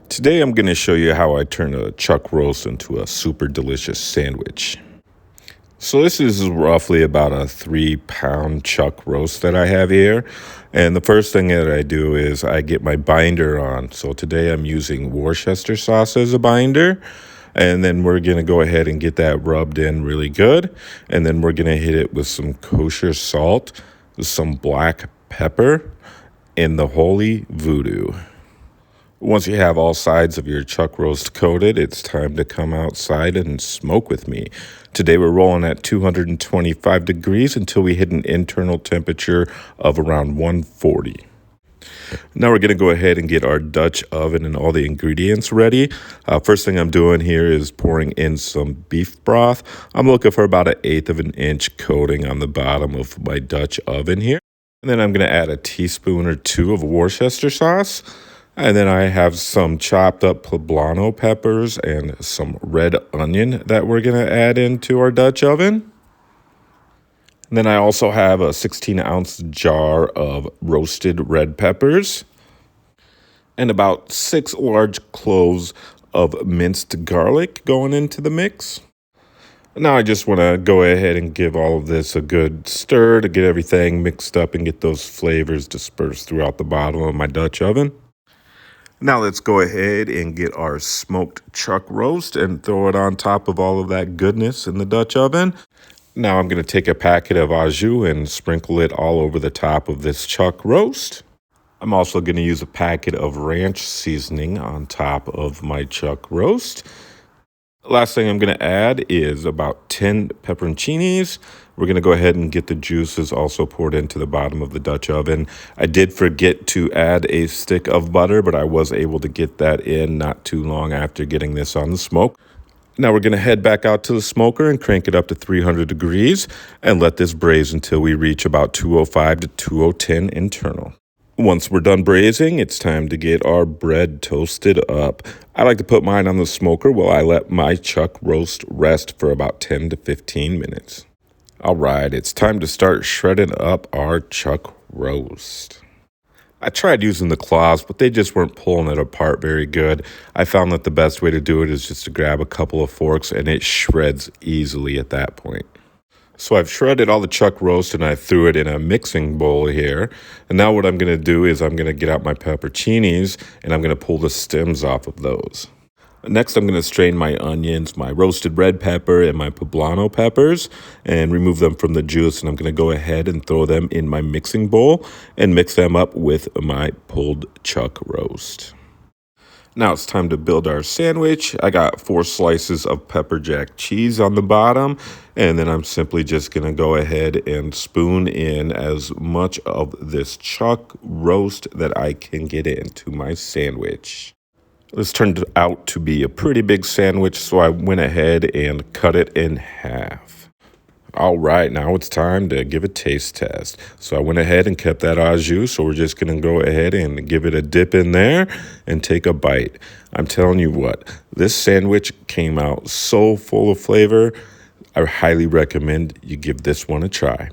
Today I'm going to show you how I turn a chuck roast into a super delicious sandwich. So this is roughly about a 3-pound chuck roast that I have here. And the first thing that I do is I get my binder on. So today I'm using Worcester sauce as a binder. And then we're going to go ahead and get that rubbed in really good. And then we're going to hit it with some kosher salt, some black pepper, and the Holy Voodoo. Once you have all sides of your chuck roast coated, it's time to come outside and smoke with me. Today we're rolling at 225 degrees until we hit an internal temperature of around 140. Now we're going to go ahead and get our Dutch oven and all the ingredients ready. First thing I'm doing here is pouring in some beef broth. I'm looking for about 1/8 of an inch coating on the bottom of my Dutch oven here. And then I'm going to add a teaspoon or 2 of Worcester sauce. And then I have some chopped up poblano peppers and some red onion that we're going to add into our Dutch oven. And then I also have a 16-ounce jar of roasted red peppers and about 6 large cloves of minced garlic going into the mix. Now I just want to go ahead and give all of this a good stir to get everything mixed up and get those flavors dispersed throughout the bottom of my Dutch oven. Now let's go ahead and get our smoked chuck roast and throw it on top of all of that goodness in the Dutch oven. Now I'm going to take a packet of au jus and sprinkle it all over the top of this chuck roast. I'm also going to use a packet of ranch seasoning on top of my chuck roast. Last thing I'm going to add is about 10 pepperoncinis. We're going to go ahead and get the juices also poured into the bottom of the Dutch oven. I did forget to add a stick of butter, but I was able to get that in not too long after getting this on the smoke. Now we're going to head back out to the smoker and crank it up to 300 degrees and let this braise until we reach about 205 to 210 internal. Once we're done braising, it's time to get our bread toasted up. I like to put mine on the smoker while I let my chuck roast rest for about 10 to 15 minutes. All right, it's time to start shredding up our chuck roast. I tried using the claws, but they just weren't pulling it apart very good. I found that the best way to do it is just to grab a couple of forks, and it shreds easily at that point. So I've shredded all the chuck roast and I threw it in a mixing bowl here. And now what I'm going to do is I'm going to get out my pepperoncinis and I'm going to pull the stems off of those. Next, I'm going to strain my onions, my roasted red pepper, and my poblano peppers and remove them from the juice. And I'm going to go ahead and throw them in my mixing bowl and mix them up with my pulled chuck roast. Now it's time to build our sandwich. I got 4 slices of pepper jack cheese on the bottom, and then I'm simply just going to go ahead and spoon in as much of this chuck roast that I can get into my sandwich. This turned out to be a pretty big sandwich, so I went ahead and cut it in half. All right, now it's time to give a taste test. So I went ahead and kept that au jus, so we're just going to go ahead and give it a dip in there and take a bite. I'm telling you what, this sandwich came out so full of flavor. I highly recommend you give this one a try.